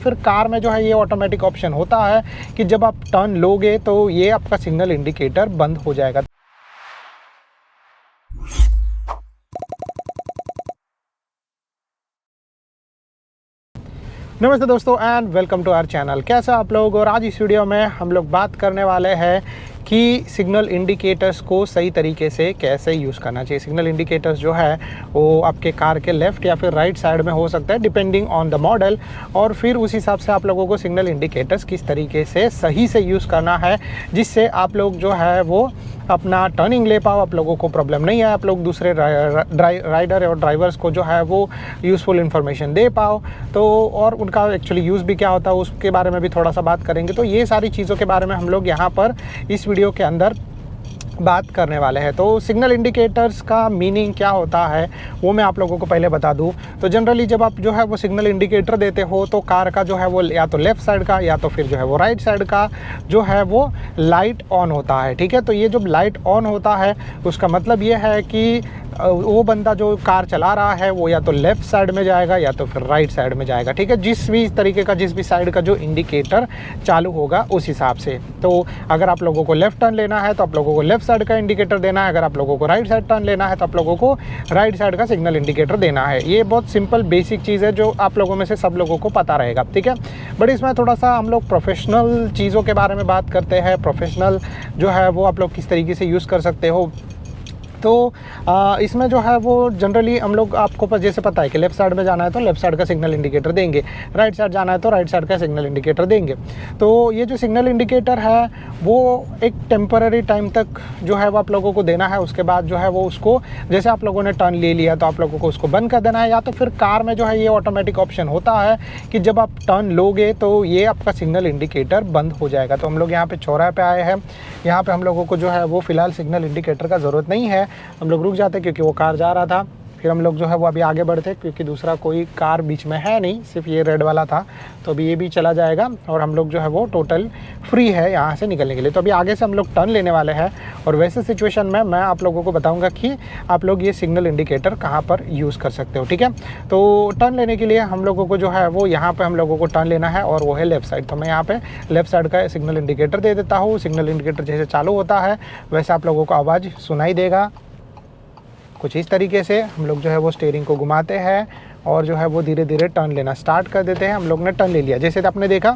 फिर कार में जो है ये ऑटोमेटिक ऑप्शन होता है कि जब आप टर्न लोगे तो ये आपका सिग्नल इंडिकेटर बंद हो जाएगा। नमस्ते दोस्तों and welcome to our channel. कैसे आप लोग? और आज इस वीडियो में हम लोग बात करने वाले हैं कि सिग्नल इंडिकेटर्स को सही तरीके से कैसे यूज़ करना चाहिए। सिग्नल इंडिकेटर्स जो है वो आपके कार के लेफ़्ट या फिर राइट साइड में हो सकता है डिपेंडिंग ऑन द मॉडल, और फिर उस हिसाब से आप लोगों को सिग्नल इंडिकेटर्स किस तरीके से सही से यूज़ करना है जिससे आप लोग जो है वो अपना टर्निंग ले पाओ, आप लोगों को प्रॉब्लम नहीं है, आप लोग दूसरे राइडर और ड्राइवर्स को जो है वो यूज़फुल इन्फॉर्मेशन दे पाओ। तो और उनका एक्चुअली यूज़ भी क्या होता है उसके बारे में भी थोड़ा सा बात करेंगे। तो ये सारी चीज़ों के बारे में हम लोग यहाँ पर इस वीडियो के अंदर बात करने वाले हैं। तो सिग्नल इंडिकेटर्स का मीनिंग क्या होता है वो मैं आप लोगों को पहले बता दूं। तो जनरली जब आप जो है वो सिग्नल इंडिकेटर देते हो तो कार का जो है वो या तो लेफ़्ट साइड का या तो फिर जो है वो राइट साइड का जो है वो लाइट ऑन होता है, ठीक है। तो ये जब लाइट ऑन होता है उसका मतलब ये है कि वो बंदा जो कार चला रहा है वो या तो लेफ़्ट साइड में जाएगा या तो फिर राइट साइड में जाएगा, ठीक है। जिस भी तरीके का जिस भी साइड का जो इंडिकेटर चालू होगा उस हिसाब से। तो अगर आप लोगों को लेफ़्ट टर्न लेना है तो आप लोगों को लेफ़्ट साइड का इंडिकेटर देना है, अगर आप लोगों को राइट साइड टर्न लेना है तो आप लोगों को राइट साइड का सिग्नल इंडिकेटर देना है। ये बहुत सिंपल बेसिक चीज़ है जो आप लोगों में से सब लोगों को पता रहेगा, ठीक है। बट इसमें थोड़ा सा हम लोग प्रोफेशनल चीज़ों के बारे में बात करते हैं। प्रोफेशनल जो है वो आप लोग किस तरीके से यूज़ कर सकते हो। तो इसमें जो है वो जनरली हम लोग आपको जैसे पता है कि लेफ़्ट साइड में जाना है तो लेफ़्ट साइड का सिग्नल इंडिकेटर देंगे, राइट साइड जाना है तो राइट साइड का सिग्नल इंडिकेटर देंगे। तो ये जो सिग्नल इंडिकेटर है वो एक टेम्पररी टाइम तक जो है वो आप लोगों को देना है। उसके बाद जो है वो उसको जैसे आप लोगों ने टर्न ले लिया तो आप लोगों को उसको बंद कर देना है, या तो फिर कार में जो है ये ऑटोमेटिक ऑप्शन होता है कि जब आप टर्न लोगे तो ये आपका सिग्नल इंडिकेटर बंद हो जाएगा। तो हम लोग यहाँ पे चौराहे पे आए हैं, यहाँ पे हम लोगों को जो है वो फ़िलहाल सिग्नल इंडिकेटर का ज़रूरत नहीं है। हम लोग रुक जाते क्योंकि वो कार जा रहा था, फिर हम लोग जो है वो अभी आगे बढ़ते क्योंकि दूसरा कोई कार बीच में है नहीं, सिर्फ ये रेड वाला था। तो अभी ये भी चला जाएगा और हम लोग जो है वो टोटल फ्री है यहाँ से निकलने के लिए। तो अभी आगे से हम लोग टर्न लेने वाले हैं और वैसे सिचुएशन में मैं आप लोगों को बताऊँगा कि आप लोग ये सिग्नल इंडिकेटर कहाँ पर यूज़ कर सकते हो, ठीक है। तो टर्न लेने के लिए हम लोगों को जो है वो यहाँ पर हम लोगों को टर्न लेना है और वो है लेफ़्ट साइड। तो मैं यहाँ पर लेफ़्ट साइड का सिग्नल इंडिकेटर दे देता हूँ। सिग्नल इंडिकेटर जैसे चालू होता है वैसे आप लोगों को आवाज़ सुनाई देगा। कुछ इस तरीके से हम लोग जो है वो स्टीयरिंग को घुमाते हैं और जो है वो धीरे धीरे टर्न लेना स्टार्ट कर देते हैं। हम लोग ने टर्न ले लिया, जैसे आपने देखा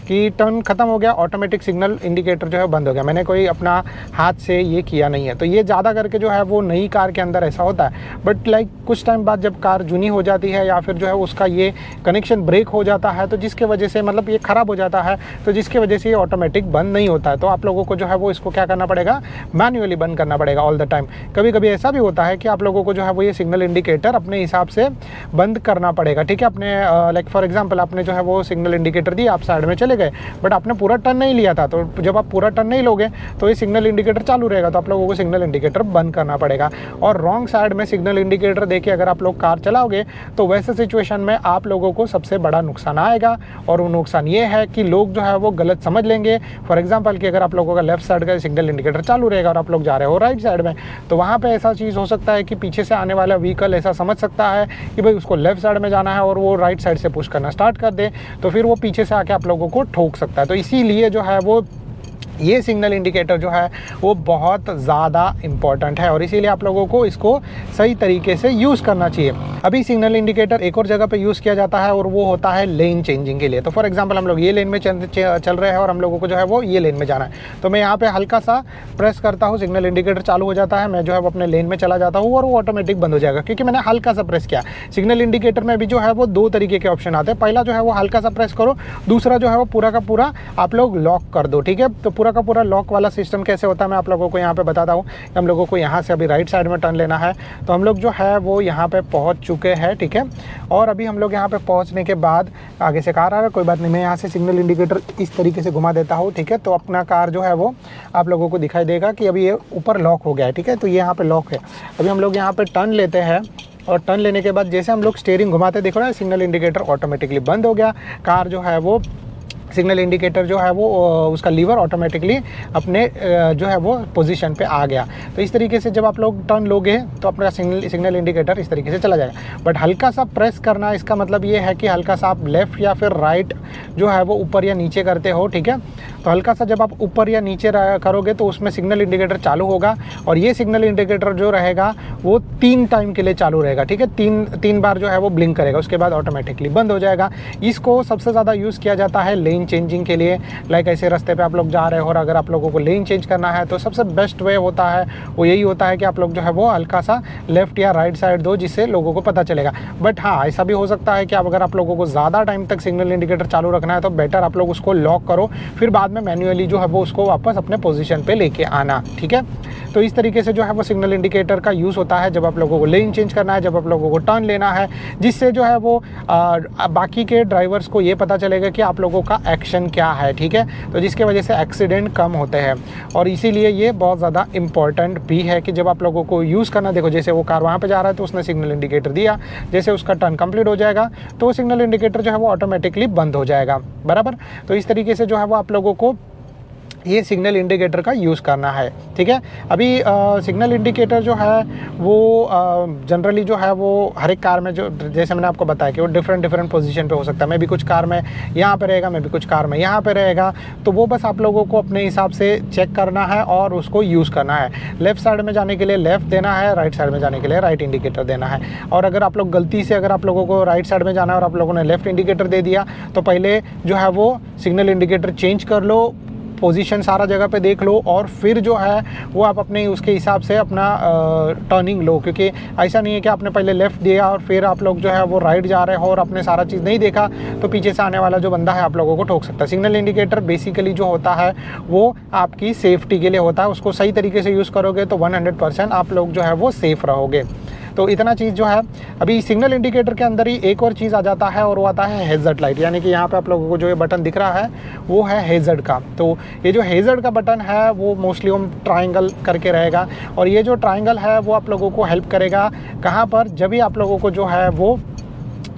कि टर्न ख़त्म हो गया, ऑटोमेटिक सिग्नल इंडिकेटर जो है बंद हो गया। मैंने कोई अपना हाथ से ये किया नहीं है। तो ये ज़्यादा करके जो है वो नई कार के अंदर ऐसा होता है। बट लाइक कुछ टाइम बाद जब कार जूनी हो जाती है या फिर जो है उसका ये कनेक्शन ब्रेक हो जाता है तो जिसके वजह से मतलब ये ख़राब हो जाता है, तो जिसकी वजह से ये ऑटोमेटिक बंद नहीं होता है। तो आप लोगों को जो है वो इसको क्या करना पड़ेगा, मैन्युअली बंद करना पड़ेगा ऑल द टाइम। कभी कभी ऐसा भी होता है कि आप लोगों को जो है वो ये सिग्नल इंडिकेटर अपने हिसाब से बंद करना पड़ेगा, ठीक है। अपने लाइक फॉर एग्जांपल आपने जो है वो सिग्नल इंडिकेटर दिया, आप साइड में चले गए बट आपने पूरा टर्न नहीं लिया था। तो जब आप पूरा टर्न नहीं लोगे तो ये सिग्नल इंडिकेटर चालू रहेगा, तो आप लोगों को सिग्नल इंडिकेटर बंद करना पड़ेगा। और रॉन्ग साइड में सिग्नल इंडिकेटर देके अगर आप लोग कार चलाओगे तो वैसे सिचुएशन में आप लोगों को सबसे बड़ा नुकसान आएगा। और वो नुकसान ये है कि लोग जो है वो गलत समझ लेंगे। फॉर एग्जाम्पल कि अगर आप लोगों का लेफ्ट साइड का सिग्नल इंडिकेटर चालू रहेगा और आप लोग जा रहे हो राइट साइड में, तो वहाँ पर ऐसा चीज़ हो सकता है कि पीछे से आने वाला व्हीकल ऐसा समझ सकता है कि भाई उसको लेफ्ट साइड में जाना है और वो राइट साइड से पुश करना स्टार्ट कर दे, तो फिर वो पीछे से आके आप लोगों को ठोक सकता है। तो इसीलिए जो है वो ये सिग्नल इंडिकेटर जो है वो बहुत ज़्यादा इम्पॉर्टेंट है और इसीलिए आप लोगों को इसको सही तरीके से यूज़ करना चाहिए। अभी सिग्नल इंडिकेटर एक और जगह पे यूज़ किया जाता है और वो होता है लेन चेंजिंग के लिए। तो फॉर एग्जांपल हम लोग ये लेन में चल रहे हैं और हम लोगों को जो है वो ये लेन में जाना है, तो मैं यहाँ पे हल्का सा प्रेस करता हूँ, सिग्नल इंडिकेटर चालू हो जाता है, मैं जो है वो अपने लेन में चला जाता हूँ और वो ऑटोमेटिक बंद हो जाएगा क्योंकि मैंने हल्का सा प्रेस किया। सिग्नल इंडिकेटर में भी जो है वो दो तरीके के ऑप्शन आते हैं। पहला जो है वो हल्का सा प्रेस करो, दूसरा जो है वो पूरा का पूरा आप लोग लॉक कर दो, ठीक है। तो पूरा का पूरा लॉक वाला सिस्टम कैसे होता है मैं आप लोगों को यहाँ पे बताता हूँ। हम लोगों को यहाँ से अभी राइट साइड में टर्न लेना है, तो हम लोग जो है वो यहाँ पे पहुँच चुके हैं, ठीक है। और अभी हम लोग यहाँ पे पहुँचने के बाद आगे से कार आ रहा है, कोई बात नहीं, मैं यहाँ से सिग्नल इंडिकेटर इस तरीके से घुमा देता हूँ, ठीक है। तो अपना कार जो है वो आप लोगों को दिखाई देगा कि अभी ये ऊपर लॉक हो गया है, ठीक है। तो ये यहाँ पर लॉक है। अभी हम लोग यहाँ पर टर्न लेते हैं और टर्न लेने के बाद जैसे हम लोग स्टीयरिंग घुमाते, देखो ना सिग्नल इंडिकेटर ऑटोमेटिकली बंद हो गया, कार जो है वो सिग्नल इंडिकेटर जो है वो उसका लीवर ऑटोमेटिकली अपने जो है वो पोजीशन पे आ गया। तो इस तरीके से जब आप लोग टर्न लोगे तो अपना सिग्नल इंडिकेटर इस तरीके से चला जाएगा। बट हल्का सा प्रेस करना, इसका मतलब ये है कि हल्का सा आप लेफ़्ट या फिर राइट जो है वो ऊपर या नीचे करते हो, ठीक है। तो हल्का सा जब आप ऊपर या नीचे करोगे तो उसमें सिग्नल इंडिकेटर चालू होगा, और ये सिग्नल इंडिकेटर जो रहेगा वो 3 टाइम के लिए चालू रहेगा, ठीक है। तीन बार जो है वो ब्लिंक करेगा, उसके बाद ऑटोमेटिकली बंद हो जाएगा। इसको सबसे ज़्यादा यूज़ किया जाता है लेन चेंजिंग के लिए। लाइक ऐसे रास्ते पे आप लोग जा रहे हो और अगर आप लोगों को लेन चेंज करना है तो सबसे बेस्ट वे होता है वो यही होता है कि आप लोग जो है वो हल्का सा लेफ़्ट या राइट साइड दो, जिससे लोगों को पता चलेगा। बट हाँ, ऐसा भी हो सकता है कि अगर आप लोगों को ज़्यादा टाइम तक सिग्नल इंडिकेटर चालू रखना है तो बेटर आप लोग उसको लॉक करो, फिर बाद में मैन्युअली जो है वो उसको वापस अपने पोजीशन पे लेके आना, ठीक है। तो इस तरीके से जो है वो सिग्नल इंडिकेटर का यूज़ होता है जब आप लोगों को लेन चेंज करना है, जब आप लोगों को टर्न लेना है, जिससे जो है वो बाकी के ड्राइवर्स को ये पता चलेगा कि आप लोगों का एक्शन क्या है, ठीक है। तो जिसके वजह से एक्सीडेंट कम होते हैं, और इसीलिए ये बहुत ज़्यादा इंपॉर्टेंट भी है कि जब आप लोगों को यूज़ करना, देखो जैसे वो कार वहाँ पे जा रहा है तो उसने सिग्नल इंडिकेटर दिया, जैसे उसका टर्न कंप्लीट हो जाएगा तो वो सिग्नल इंडिकेटर जो है वो ऑटोमेटिकली बंद हो जाएगा, बराबर। तो इस तरीके से जो है वो आप लोगों को ये सिग्नल इंडिकेटर का यूज़ करना है, ठीक है। अभी सिग्नल इंडिकेटर जो है वो जनरली जो है वो हर एक कार में, जो जैसे मैंने आपको बताया कि वो डिफरेंट पोजीशन पे हो सकता है। मैं भी कुछ कार में यहाँ पे रहेगा, मैं भी कुछ कार में यहाँ पे रहेगा। तो वो बस आप लोगों को अपने हिसाब से चेक करना है और उसको यूज़ करना है। लेफ़्ट साइड में जाने के लिए लेफ़्ट देना है, राइट साइड में जाने के लिए राइट इंडिकेटर देना है। और अगर आप लोग गलती से, अगर आप लोगों को राइट साइड में जाना है और आप लोगों ने लेफ़्ट इंडिकेटर दे दिया, तो पहले जो है वो सिग्नल इंडिकेटर चेंज कर लो, पोजीशन सारा जगह पे देख लो, और फिर जो है वो आप अपने उसके हिसाब से अपना टर्निंग लो। क्योंकि ऐसा नहीं है कि आपने पहले लेफ़्ट दिया और फिर आप लोग जो है वो राइट जा रहे हो और आपने सारा चीज़ नहीं देखा, तो पीछे से आने वाला जो बंदा है आप लोगों को ठोक सकता है। सिग्नल इंडिकेटर बेसिकली जो होता है वो आपकी सेफ्टी के लिए होता है। उसको सही तरीके से यूज़ करोगे तो 100% आप लोग जो है वो सेफ़ रहोगे। तो इतना चीज़ जो है, अभी सिग्नल इंडिकेटर के अंदर ही एक और चीज़ आ जाता है, और वो आता है हैज़र्ड लाइट। यानी कि यहाँ पे आप लोगों को जो ये बटन दिख रहा है वो है हैज़र्ड का। तो ये जो हैज़र्ड का बटन है वो मोस्टली हम ट्रायंगल करके रहेगा, और ये जो ट्रायंगल है वो आप लोगों को हेल्प करेगा कहाँ पर, जब भी आप लोगों को जो है वो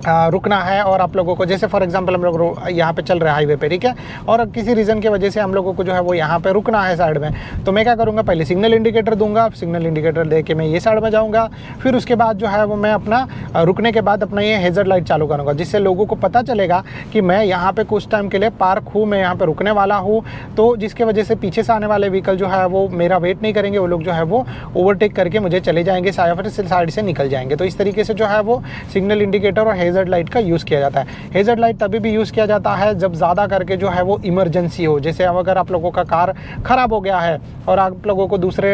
रुकना है, और आप लोगों को, जैसे फॉर एग्जांपल हम लोग यहाँ पे चल रहे हैं हाईवे पे, ठीक है, और किसी रीज़न की वजह से हम लोगों को जो है वो यहाँ पे रुकना है साइड में, तो मैं क्या करूँगा, पहले सिग्नल इंडिकेटर दूंगा, सिग्नल इंडिकेटर दे के मैं ये साइड में जाऊँगा, फिर उसके बाद जो है वो मैं अपना रुकने के बाद अपना ये हैज़र्ड लाइट चालू करूँगा, जिससे लोगों को पता चलेगा कि मैं यहाँ पर कुछ टाइम के लिए पार्क हूँ, मैं यहाँ पर रुकने वाला हूँ। तो जिसके वजह से पीछे से आने वाले व्हीकल जो है वो मेरा वेट नहीं करेंगे, वो लोग जो है वो ओवरटेक करके मुझे चले जाएंगे, फिर साइड से निकल जाएंगे। तो इस तरीके से जो है वो सिग्नल इंडिकेटर और हैज़र्ड लाइट का यूज़ किया जाता है। हैज़र्ड लाइट तभी भी यूज़ किया जाता है जब ज़्यादा करके जो है वो इमरजेंसी हो। जैसे अगर आप लोगों का कार ख़राब हो गया है और आप लोगों को दूसरे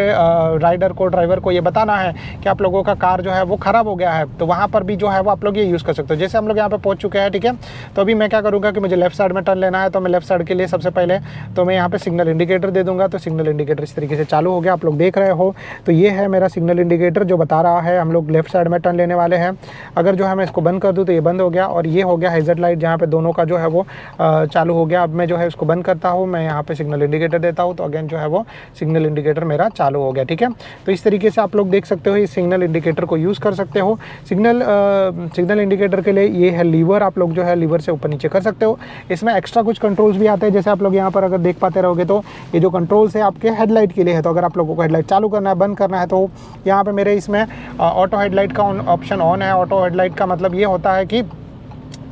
राइडर को, ड्राइवर को ये बताना है कि आप लोगों का कार जो है वो ख़राब हो गया है, तो वहाँ पर भी जो है वो आप लोग ये यूज़ कर सकते हो। जैसे हम लोग यहाँ पे पहुँच चुके हैं, ठीक है, तो अभी मैं क्या करूँगा कि मुझे लेफ्ट साइड में टर्न लेना है, तो मैं लेफ्ट साइड के लिए सबसे पहले तो मैं यहाँ पे सिग्नल इंडिकेटर दे दूँगा। तो सिग्नल इंडिकेटर इस तरीके से चालू हो गया, आप लोग देख रहे हो। तो ये है मेरा सिग्नल इंडिकेटर जो बता रहा है हम लोग लेफ्ट साइड में टर्न लेने वाले हैं। अगर जो है मैं इसको बंद कर दूँ तो ये बंद हो गया, और ये हो गया हैज़र्ड लाइट जहाँ पे दोनों का जो है वो चालू हो गया। अब मैं जो है इसको बंद करता हूँ, मैं यहाँ पे सिग्नल इंडिकेटर देता हूँ, तो अगेन जो है वो सिग्नल इंडिकेटर मेरा चालू हो गया, ठीक है। तो इस तरीके से आप लोग देख सकते हो, इस सिग्नल इंडिकेटर को यूज़ कर सकते हो। सिग्नल इंडिकेटर के लिए ये है लीवर, आप लोग जो है लीवर से ऊपर नीचे कर सकते हो। इसमें एक्स्ट्रा कुछ कंट्रोल्स भी आते हैं, जैसे आप लोग यहाँ पर अगर देख पाते रहोगे तो ये जो कंट्रोल्स है आपके हेडलाइट के लिए है। तो अगर आप लोगों को हेडलाइट चालू करना है, बंद करना है, तो यहाँ पर मेरे इसमें ऑटो हेडलाइट का ऑप्शन ऑन है। ऑटो हेडलाइट का मतलब ये होता है कि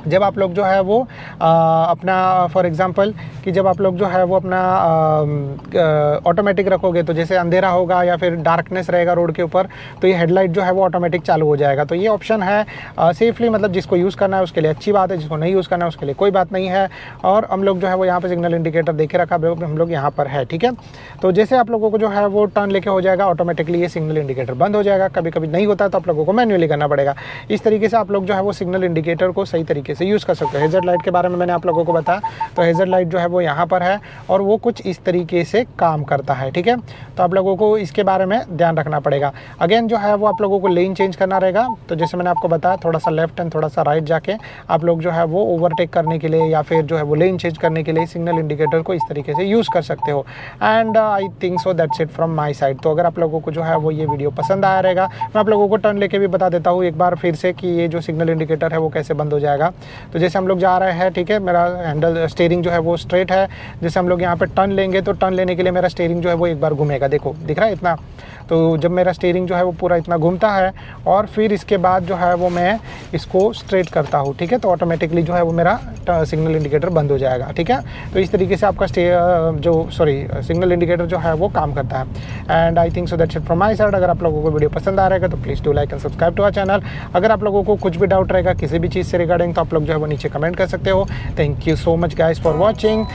जब आप लोग जो है वो अपना फॉर एग्ज़ाम्पल कि जब आप लोग जो है वो अपना ऑटोमेटिक रखोगे, तो जैसे अंधेरा होगा या फिर डार्कनेस रहेगा रोड के ऊपर, तो ये हेडलाइट जो है वो ऑटोमेटिक चालू हो जाएगा। तो ये ऑप्शन है सेफली, मतलब जिसको यूज़ करना है उसके लिए अच्छी बात है, जिसको नहीं यूज़ करना है उसके लिए कोई बात नहीं है। और हम लोग जो है वो यहाँ पर सिग्नल इंडिकेटर देखे रखा हम लोग यहाँ पर है, ठीक है। तो जैसे आप लोगों को जो है वो टर्न लेके हो जाएगा, ऑटोमेटिकली ये सिग्नल इंडिकेटर बंद हो जाएगा। कभी कभी नहीं होता है तो आप लोगों को मैन्युअली करना पड़ेगा। इस तरीके से आप लोग जो है वो सिग्नल इंडिकेटर को सही तरीके से यूज़ कर सकते हो। हैज़र्ड लाइट के बारे में मैंने आप लोगों को बताया, तो हैज़र्ड लाइट जो है वो यहाँ पर है और वो कुछ इस तरीके से काम करता है, ठीक है। तो आप लोगों को इसके बारे में ध्यान रखना पड़ेगा। अगेन जो है वो आप लोगों को लेन चेंज करना रहेगा, तो जैसे मैंने आपको बताया थोड़ा सा लेफ्ट एंड थोड़ा सा राइट जाके आप लोग जो है वो ओवरटेक करने के लिए या फिर जो है वो लेन चेंज करने के लिए सिग्नल इंडिकेटर को इस तरीके से यूज़ कर सकते हो। And I think so that's it from my side. तो अगर आप लोगों को जो है वो ये वीडियो पसंद आया रहेगा, मैं आप लोगों को टर्न लेके भी बता देता हूँ एक बार फिर से कि ये जो सिग्नल इंडिकेटर है वो कैसे बंद हो जाएगा। तो जैसे हम लोग जा रहे हैं, ठीक है, मेरा हैंडल स्टीयरिंग जो है वो स्ट्रेट है। जैसे हम लोग यहाँ पे टर्न लेंगे तो टर्न लेने के लिए मेरा स्टीयरिंग जो है वो एक बार घूमेगा, देखो दिख रहा है इतना। तो जब मेरा स्टीयरिंग जो है वो पूरा इतना घूमता है और फिर इसके बाद जो है वो मैं इसको स्ट्रेट करता हूँ, ठीक है, तो ऑटोमेटिकली जो है वो मेरा सिग्नल इंडिकेटर बंद हो जाएगा, ठीक है। तो इस तरीके से आपका सिग्नल इंडिकेटर जो है वो काम करता है। And I think so that's it from my side. अगर आप लोगों को वीडियो पसंद आ रहेगा तो please do like and subscribe to our channel. अगर आप लोगों को कुछ भी डाउट रहेगा किसी भी चीज़ से रिगार्डिंग तो आप लोग जो है वो नीचे कमेंट कर सकते हो। Thank you so much guys for watching.